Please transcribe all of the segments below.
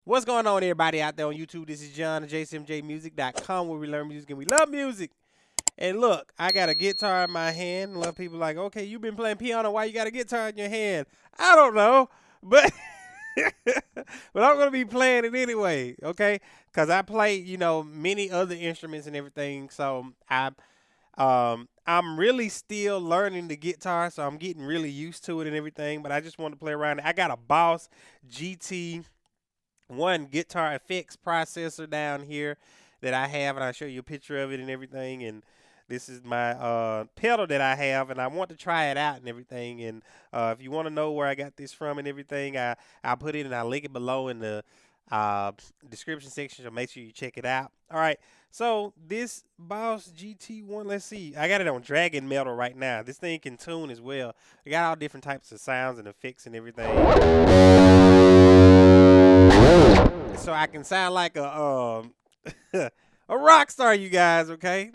What's going on, everybody out there on YouTube? This is John at JCMJmusic.com, where we learn music and we love music. And look, I got a guitar in my hand. A lot of people like, okay, you've been playing piano. Why you got a guitar in your hand? I don't know, but but I'm gonna be playing it anyway, okay? Cause I play, many other instruments and everything. So I'm really still learning the guitar, so I'm getting really used to it and everything. But I just want to play around. I got a Boss GT1 guitar effects processor down here that I have, and I'll show you a picture of it and everything. And this is my pedal that I have, and I want to try it out and everything. And if you want to know where I got this from and everything, I'll put it and I'll link it below in the uh, description section, so make sure you check it out. All right, so this Boss GT1, let's see. I got it on Dragon Metal right now. This thing can tune as well. I got all different types of sounds and effects and everything. So I can sound like a rock star, you guys, okay?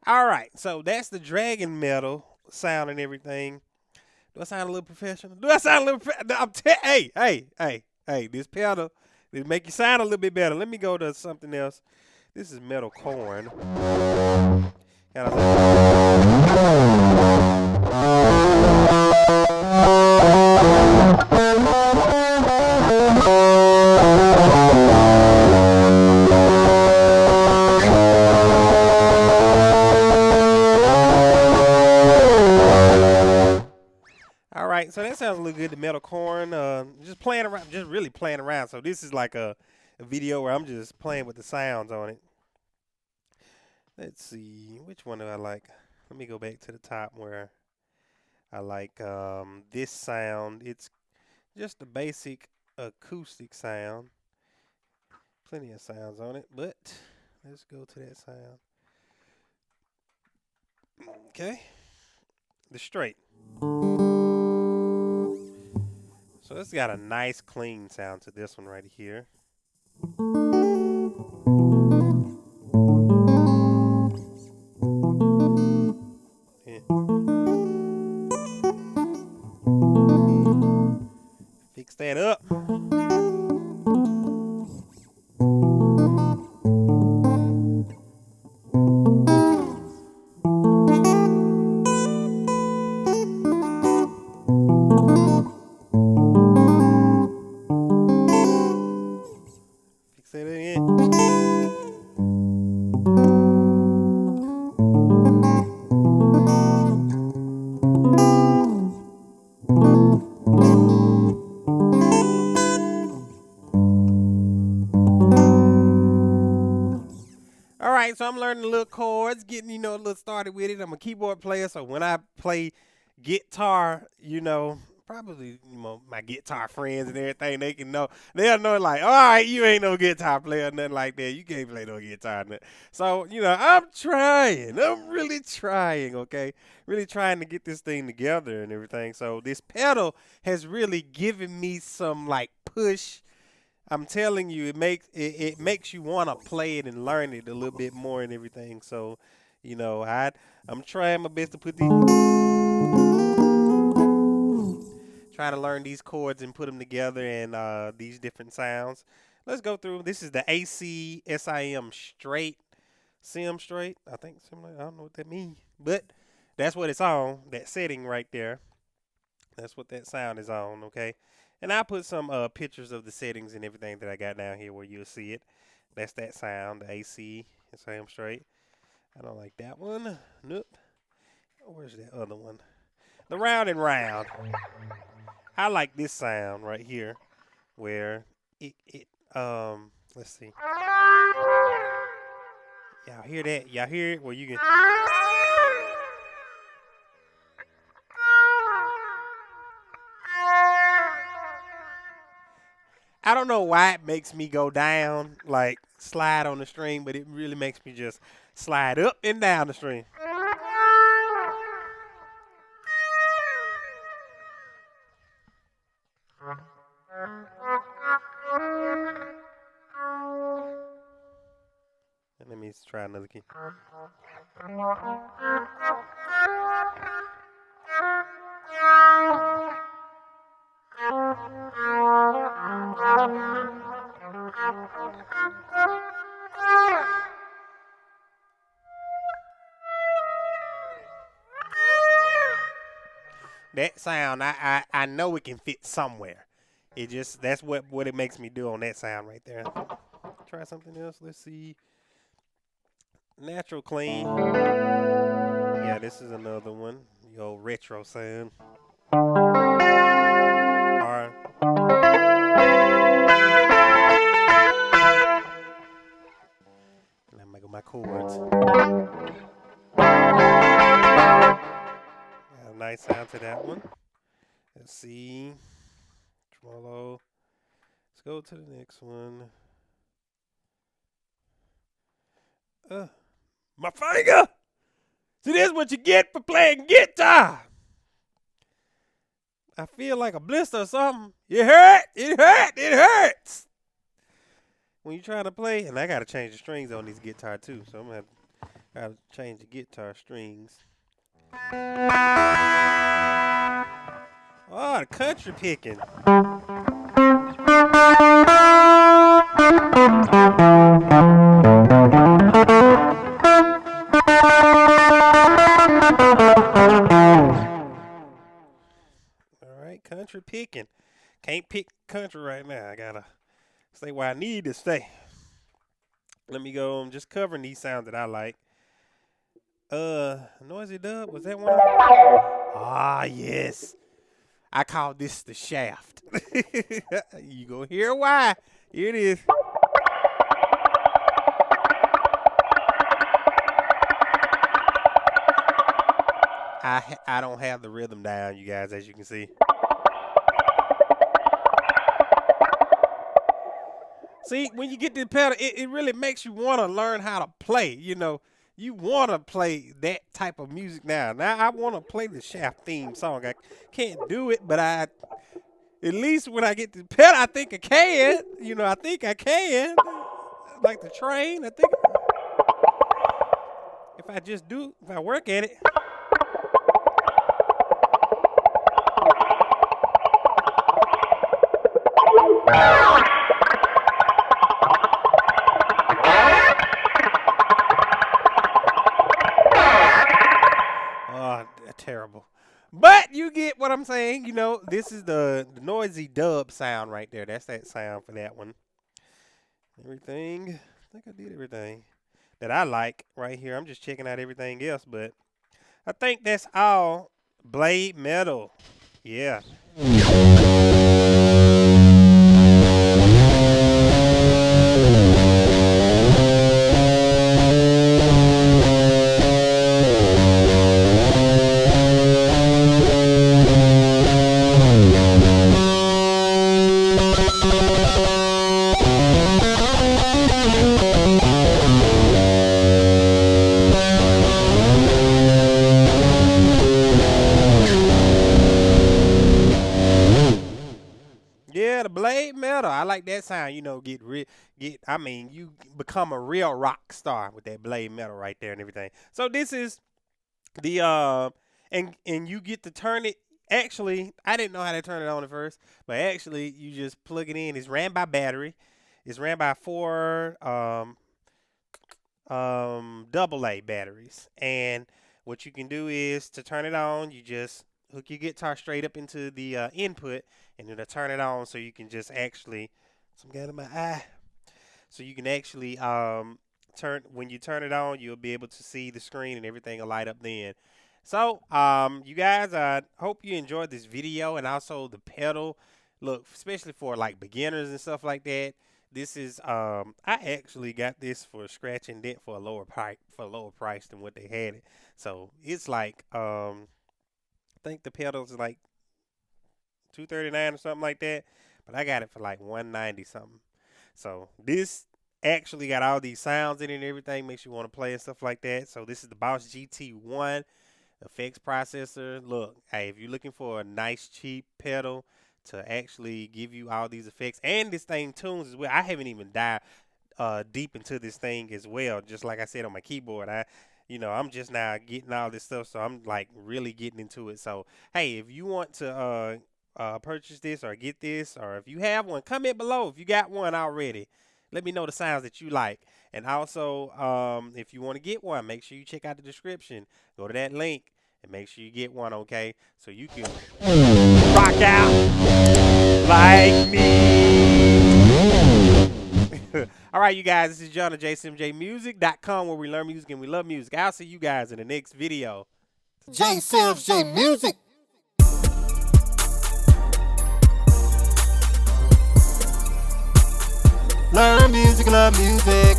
All right, so that's the Dragon Metal sound and everything. Do I sound a little professional? Do I sound a little? Hey! This pedal, it make you sound a little bit better. Let me go to something else. This is metal corn. All right, so that sounds a little good. The metal corn, just playing around, just really playing around. So this is like a video where I'm just playing with the sounds on it. Let's see, which one do I like? Let me go back to the top where I like this sound. It's just a basic acoustic sound. Plenty of sounds on it, but let's go to that sound. Okay, the straight. So it's got a nice clean sound to this one right here. Yeah. Fix that up. Fix that again. All right, so I'm learning the little chords, getting a little started with it. I'm a keyboard player, so when I play guitar, probably my guitar friends and everything, they can know. They'll know like, all right, you ain't no guitar player, nothing like that. You can't play no guitar, nothing. So I'm trying. I'm really trying. Okay, really trying to get this thing together and everything. So this pedal has really given me some like push. I'm telling you, it makes you want to play it and learn it a little bit more and everything. So, I'm trying my best to put these, trying to learn these chords and put them together and these different sounds. Let's go through. This is the AC SIM straight, sim straight. I think similar. I don't know what that means, but that's what it's on. That setting right there. That's what that sound is on. Okay. And I put some pictures of the settings and everything that I got down here where you'll see it. That's that sound, the AC, SIM straight. I don't like that one. Nope. Where's that other one? The round and round. I like this sound right here where let's see. Y'all hear that? Y'all hear it? Where you can I don't know why it makes me go down, like slide on the string, but it really makes me just slide up and down the string. Let me try another key. That sound, I know it can fit somewhere. It just, that's what it makes me do on that sound right there. Try something else. Let's see. Natural clean. Yeah, this is another one. The old retro sound. Alright. Let me go my chords. Got a nice sound to that one. Let's see. Tremolo. Let's go to the next one. My finger! See, this is what you get for playing guitar. I feel like a blister or something. It hurt. It hurt. It hurts. When you're trying to play, and I got to change the strings on this guitar too, so I'm going to have to change the guitar strings. Oh, the country picking. Country picking. Can't pick country right now. I gotta stay where I need to stay. Let me go. I'm just covering these sounds that I like. Noisy Dub, was that one? Ah, yes. I call this the shaft. You gonna hear why. Here it is. I don't have the rhythm down, you guys, as you can see. See, when you get the pedal, it really makes you want to learn how to play. You know, you want to play that type of music now. Now, I want to play the Shaft theme song. I can't do it, but at least when I get the pedal, I think I can. You know, I think I can. Like the train, I think. If I work at it. Terrible. But you get what I'm saying. You know, this is the noisy dub sound right there. That's that sound for that one. Everything. I think I did everything that I like right here. I'm just checking out everything else, but I think that's all. Blade metal. Yeah. Yeah, the blade metal. I like that sound. You know, you become a real rock star with that blade metal right there and everything. So this is the and you get to turn it. Actually, I didn't know how to turn it on at first, but actually you just plug it in. It's ran by battery. It's ran by 4 AA batteries. And what you can do is to turn it on, you just hook your guitar straight up into the input, and it'll turn it on so you can just actually, some got in my eye, so you can actually when you turn it on, you'll be able to see the screen and everything will light up then. So you guys, I hope you enjoyed this video, and also the pedal. Look, especially for like beginners and stuff like that. This is I actually got this for a scratch and dent for a lower price than what they had it. So it's like I think the pedals is like $239 or something like that, but I got it for like $190 something. So this actually got all these sounds in it and everything, makes you want to play and stuff like that. So this is the Boss GT1 effects processor. Look, hey, if you're looking for a nice cheap pedal to actually give you all these effects, and this thing tunes as well. I haven't even deep into this thing as well. Just like I said on my keyboard, I'm just now getting all this stuff, so I'm like really getting into it. So hey, if you want to purchase this or get this, or if you have one, comment below if you got one already. Let me know the sounds that you like. And also, if you want to get one, make sure you check out the description. Go to that link and make sure you get one, okay? So you can rock out like me. All right, you guys, this is John of JSimJMusic.com, where we learn music and we love music. I'll see you guys in the next video. JSimJ Music. Learn music, love music.